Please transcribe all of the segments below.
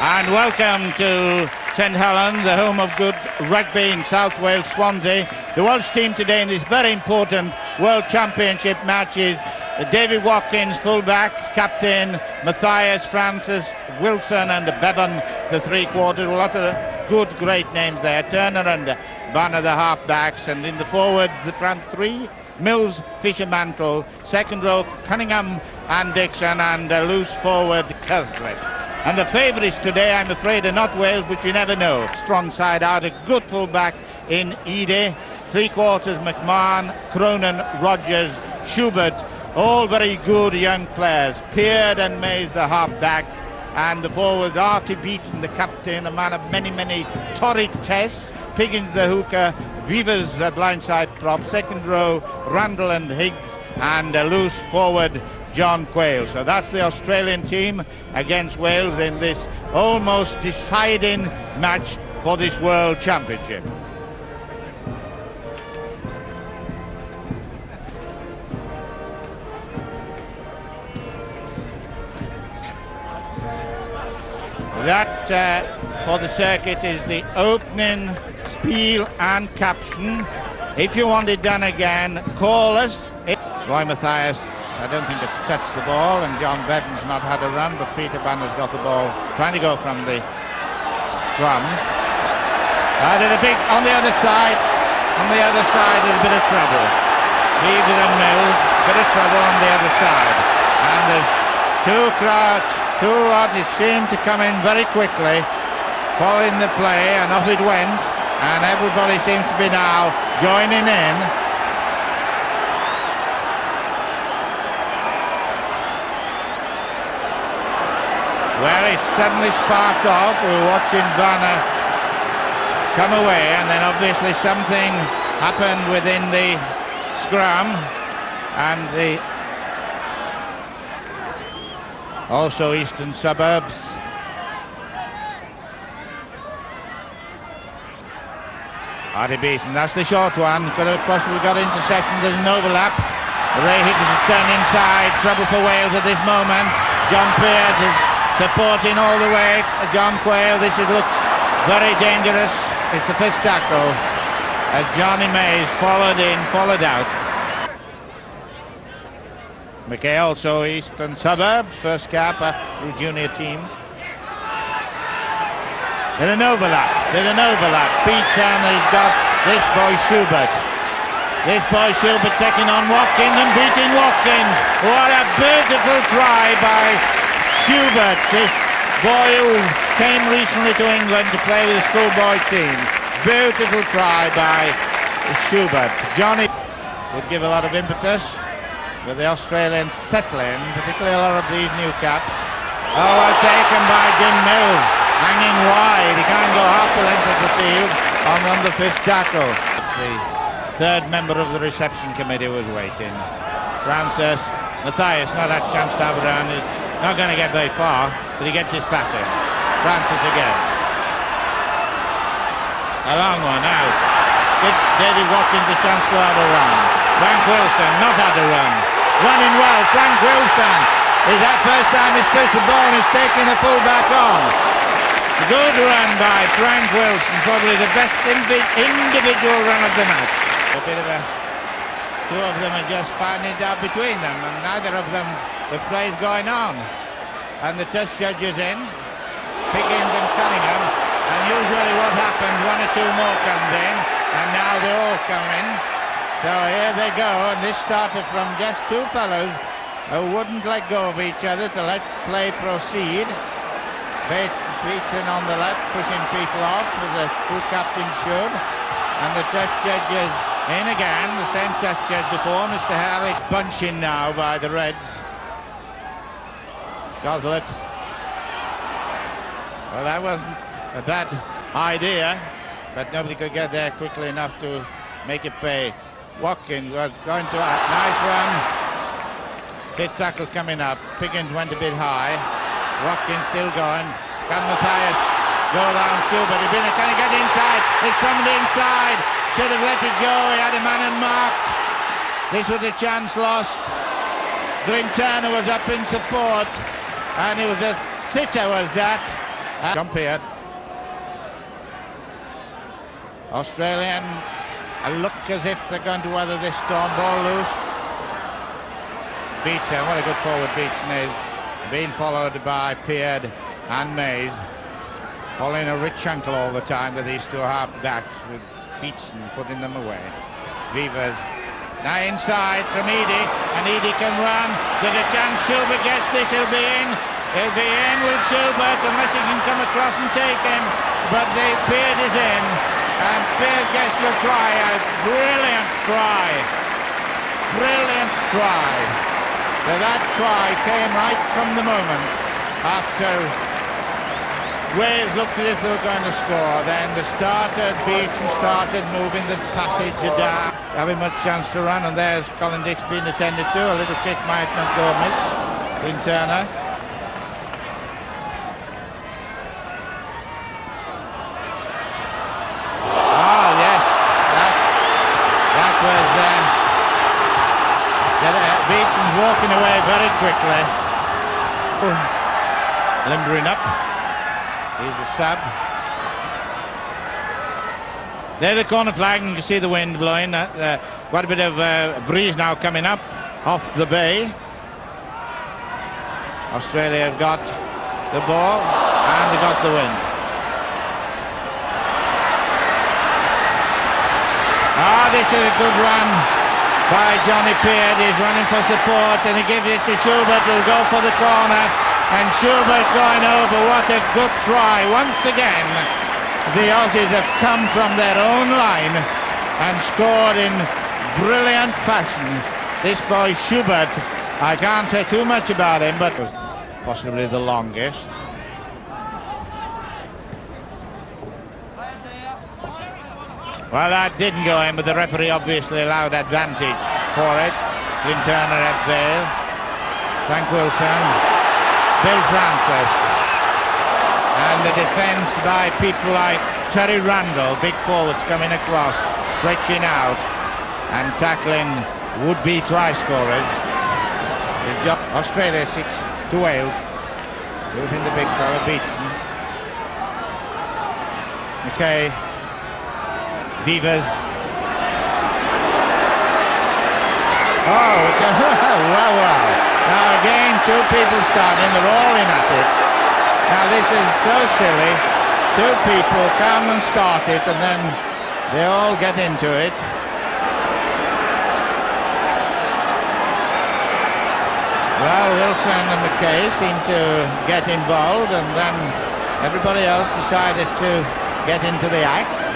And welcome to St Helens, the home of good rugby in South Wales, Swansea. The Welsh team today in this very important World Championship match is David Watkins, fullback, captain Matthias, Francis, Wilson and Bevan, the three-quarters. A lot of good, great names there. Turner and Banner, the half-backs. And in the forwards, the front three, Mills, Fisher, Mantle. Second row, Cunningham and Dixon, and loose forward, Kerslett. And the favourites today, I'm afraid, are not Wales, but you never know. Strong side out, a good fullback in Eadie. Three-quarters, McMahon, Cronin, Rogers, Schubert. All very good young players. Peard and Mays, the half-backs. And the forwards, Artie Beetson, the captain, a man of many, many torrid tests. Piggins, the hooker. Beavers, the blindside prop. Second row, Randall and Higgs. And loose forward, John Quayle. So that's the Australian team against Wales in this almost deciding match for this World Championship. That for the circuit is the opening spiel and caption. If you want it done again, call us. Roy Matthias, I don't think has touched the ball, and John Bevan's not had a run, but Peter Banner's got the ball, trying to go from the drum. Did a big on the other side. On the other side, there's a bit of trouble. Beaver and Mills, bit of trouble on the other side, and there's two Rodgers seem to come in very quickly, following the play, and off it went, and everybody seems to be now joining in. Where it suddenly sparked off, we were watching Banner come away, and then obviously something happened within the scrum, and the also Eastern Suburbs. Artie Beetson, that's the short one, could have possibly got intersection, there's an overlap. Ray Higgs has turned inside, trouble for Wales at this moment. John Peard is supporting all the way. John Quayle, this looks very dangerous. It's the fifth tackle as Johnny Mays followed in, followed out. McKay also Eastern Suburbs, first cap through junior teams. There's an overlap, Beetson has got this boy Schubert. This boy Schubert taking on Watkins and beating Watkins. What a beautiful try by Schubert, this boy who came recently to England to play with the schoolboy team. Beautiful try by Schubert. Johnny would give a lot of impetus with the Australians settling, particularly a lot of these new caps. Oh, well taken by Jim Mills, hanging wide. He can't go half the length of the field on the fifth tackle. The third member of the reception committee was waiting. Francis, Matthias not had a chance to have a run. He's not going to get very far, but he gets his pass in. Francis again. A long one out. Give David Watkins a chance to have a run. Frank Wilson not had a run. Running well, Frank Wilson. Is that first time he's touched the ball and he's taking the fullback on. Good run by Frank Wilson, probably the best individual run of the match. A bit of a... Two of them are just finding it out between them, and neither of them, the play's going on. And the test judges in, Piggins and Cunningham, and usually what happens, one or two more comes in, and now they all come in. So here they go, and this started from just two fellows who wouldn't let go of each other to let play proceed. Beetson on the left, pushing people off, as the true captain should, and the test judges in again, the same test judge before, Mr. Harry, bunching now by the Reds. Goslett. Well, that wasn't a bad idea, but nobody could get there quickly enough to make it pay. Watkins was going to a nice run. Fifth tackle coming up. Piggins went a bit high. Watkins still going. Can Matthias go around Schubert? Can he get inside? There's somebody inside. Should have let it go. He had a man unmarked. This was a chance lost. Glyn Turner was up in support, and it was a sitter, was that. Jump here. Australian look as if they're going to weather this storm. Ball loose. Beatson, what a good forward Beatson is. Being followed by Peard and Mays. Following a rich ankle all the time with these two half backs, with Beatson putting them away. Vivas. Now inside from Eadie, and Eadie can run. There's a chance Schubert gets this, he'll be in. He'll be in with Schubert unless he can come across and take him. But Peard is in, and Peard gets the try. A brilliant try. Brilliant try. But that try came right from the moment after Wales looked as if they were going to score. Then the Beatson started moving the passage down, having much chance to run, and there's Colin Dix being attended to. A little kick might not go amiss. Glyn Turner. Oh yes, that was Beatson's walking away very quickly. Limbering up. Here's the sub. There's the corner flag, and you can see the wind blowing. Quite a bit of breeze now coming up off the bay. Australia have got the ball and they got the wind. This is a good run by Johnny Peard. He's running for support and he gives it to Schubert, who'll go for the corner. And Schubert going over. What a good try. Once again, the Aussies have come from their own line and scored in brilliant fashion. This boy Schubert, I can't say too much about him, but was possibly the longest. Well, that didn't go in, but the referee obviously allowed advantage for it. Glyn Turner at Vale, Frank Wilson, Bill Francis, and the defence by people like Terry Randall, big forwards coming across, stretching out and tackling would-be try scorers. Australia 6 to Wales, losing the big fella Beatson. McKay, Vivas. Oh, wow. Now again, two people starting, they're all in at it. Now this is so silly. Two people come and start it, and then they all get into it. Well, Wilson and McKay seem to get involved, and then everybody else decided to get into the act.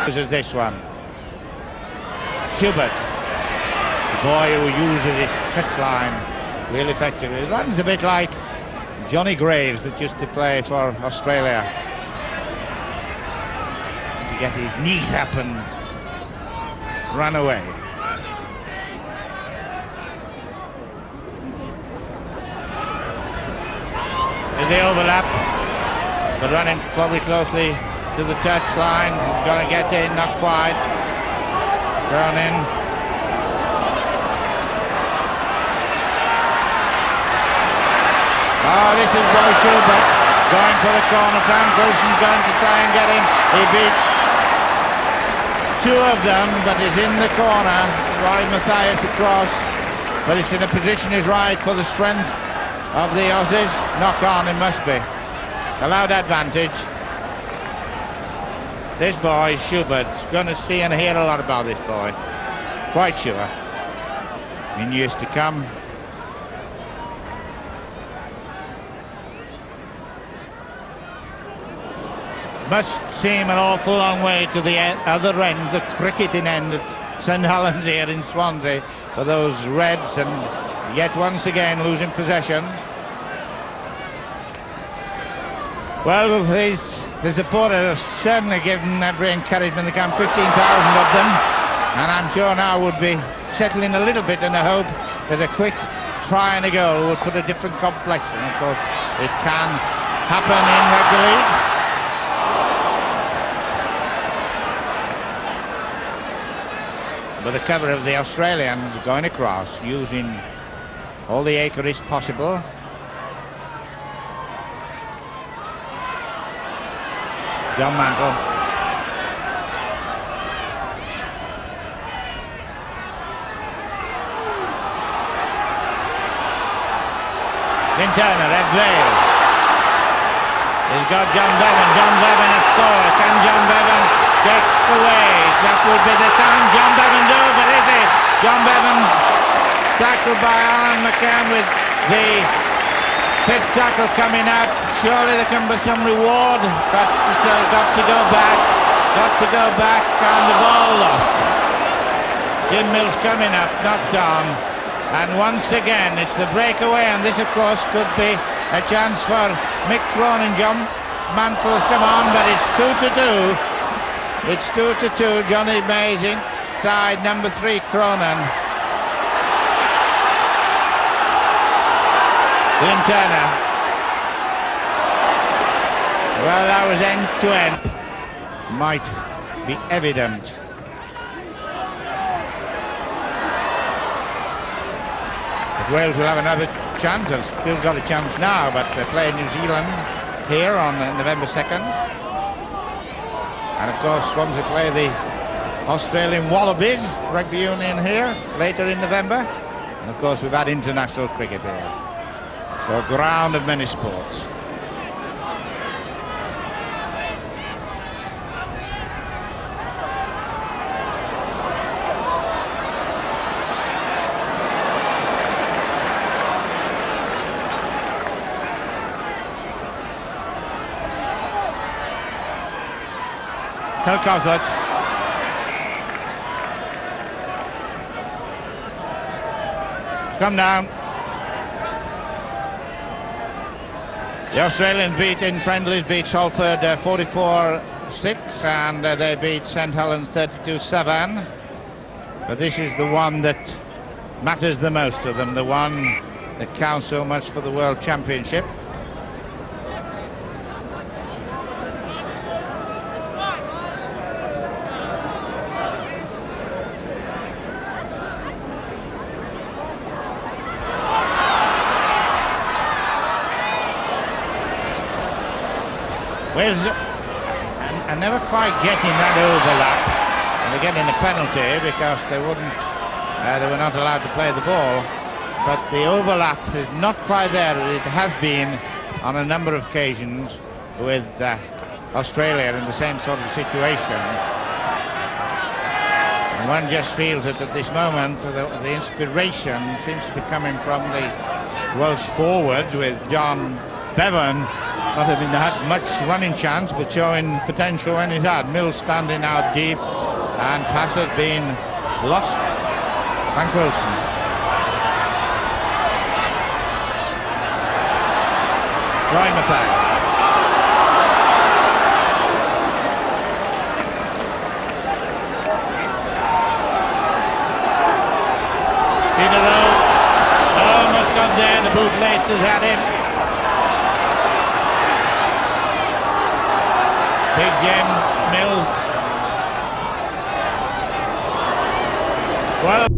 This is this one. Schubert, the boy who uses his touchline really effectively. He runs a bit like Johnny Graves that used to play for Australia. To get his knees up and run away. There's the overlap. They're running probably closely to the touchline. Going to get in, not quite. Thrown in. Oh, this is Boy Schubert going for the corner. Frank Wilson's going to try and get him. He beats two of them, but is in the corner. Roy Mathias across, but it's in a position is right for the strength of the Aussies. Knock on, it must be. Allowed advantage. This boy, Schubert's going to see and hear a lot about this boy. Quite sure. In years to come. Must seem an awful long way to the other end, the cricketing end at St Helens here in Swansea for those Reds, and yet once again losing possession. Well, the supporters have certainly given every encouragement they can, 15,000 of them, and I'm sure now would be settling a little bit in the hope that a quick try and a goal would put a different complexion. Of course, it can happen in rugby league. But the cover of the Australians going across, using all the acreage possible. John Mantle. Lynn Turner, Ed Vale. He's got John Bevan. John Bevan at 4. Can John Bevan get away? That would be the time. John Bevan's over, is it? John Bevan's tackled by Alan McCann with the 5th tackle coming up. Surely there can be some reward, but got to go back. Got to go back, and the ball lost. Jim Mills coming up, knocked on. And once again, it's the breakaway, and this, of course, could be a chance for Mick Cronin. John Mantle's come on, but it's 2-2. It's 2-2. Johnny Mays inside number 3, Cronin. Lynn Turner. Well, that was end-to-end. Might be evident. Wales will have another chance. They've still got a chance now, but they play New Zealand here on November 2nd. And of course, Swansea play the Australian Wallabies Rugby Union here later in November. And of course, we've had international cricket here. So a ground of many sports. Hill Cosworth. Come down. The Australians beat in friendlies, beat Salford 44-6, and they beat St Helens 32-7. But this is the one that matters the most to them, the one that counts so much for the World Championship. Wales are never quite getting that overlap, and they're getting a penalty because they were not allowed to play the ball. But the overlap is not quite there. It has been on a number of occasions with Australia in the same sort of situation. And one just feels that at this moment the inspiration seems to be coming from the Welsh forwards, with John Bevan not having had much running chance, but showing potential when he's had. Mills standing out deep, and pass has been lost. Frank Wilson. Roy Mathias. Peter Rowe almost got there. The bootlaces had him. Big Jim Mills. Well,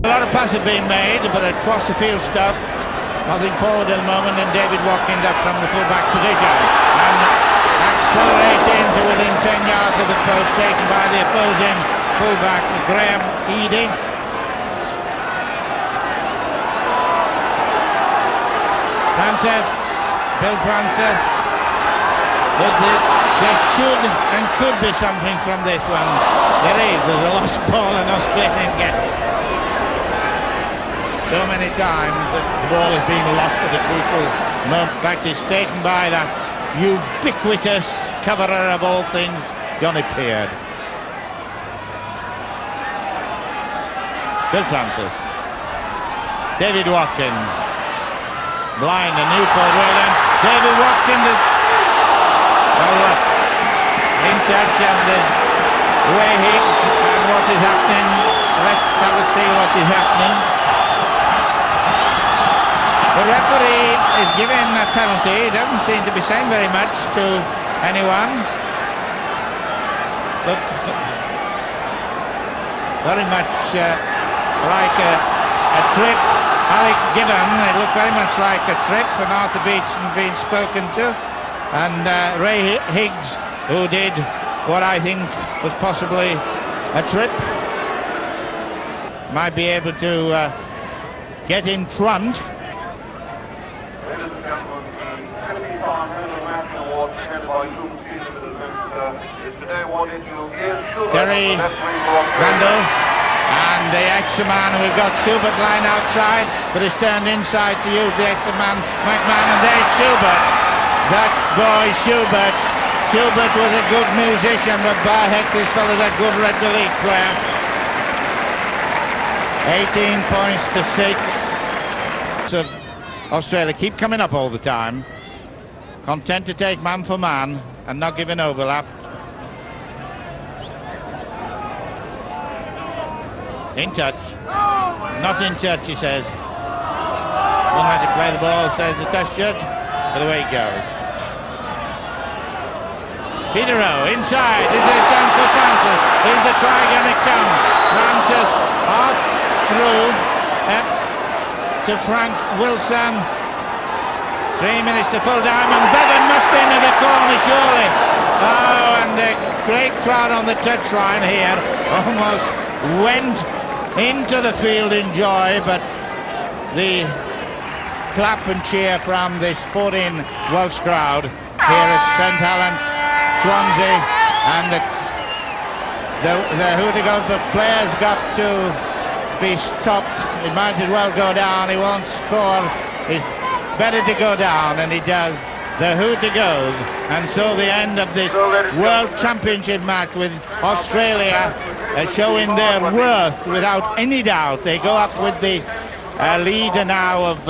a lot of passes being made, but across the field stuff, nothing forward at the moment, and David Watkins up from the full-back position and accelerating to within 10 yards of the post, taken by the opposing full-back Graham Eadie. Francis, Bill Francis. There should and could be something from this one. There's a lost ball, and Australian get so many times that the ball has been lost at a crucial moment. In fact, it's taken by that ubiquitous coverer of all things, Johnny Peard. Bill Francis. David Watkins. Blind and Newport well done. David Watkins is in touch, and there's Ray Higgs, and what is happening. Let's have a see what is happening. The referee is giving a penalty. He doesn't seem to be saying very much to anyone. Looked very much like a trip. Alex Gibbon, it looked very much like a trip, and Arthur Beetson being spoken to. And Ray Higgs, who did what I think was possibly a trip, might be able to get in front. Terry Randall and the extra man. We've got Schubert lying outside, but he's turned inside to use the extra man, McMahon, and there's Schubert. That boy Schubert. Schubert was a good musician, but by heck, this fellow's a good rugby league player. 18 points to 6. Of Australia keep coming up all the time, content to take man for man and not give an overlap. In touch. Not in touch, he says. Won't have to play the ball, says the test judge. But away it goes. Peter Rowe inside. This is a chance for Francis. Is the try going to come? Francis off through to Frank Wilson. 3 minutes to full time, and Bevan must be into the corner surely. Oh, and the great crowd on the touchline here almost went into the field in joy, but the clap and cheer from the sporting Welsh crowd here at St Helens, Swansea, and the hooter goes, but players got to be stopped. It might as well go down. He won't score. It's better to go down, and he does. The hooter goes, and so the end of this World Championship match with Australia showing their worth without any doubt. They go up with the lead now of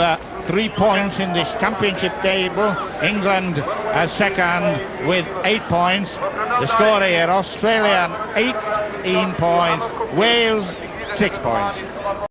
3 points in this championship table. England second with 8 points. The score here: Australia 18 points, Wales 6 points.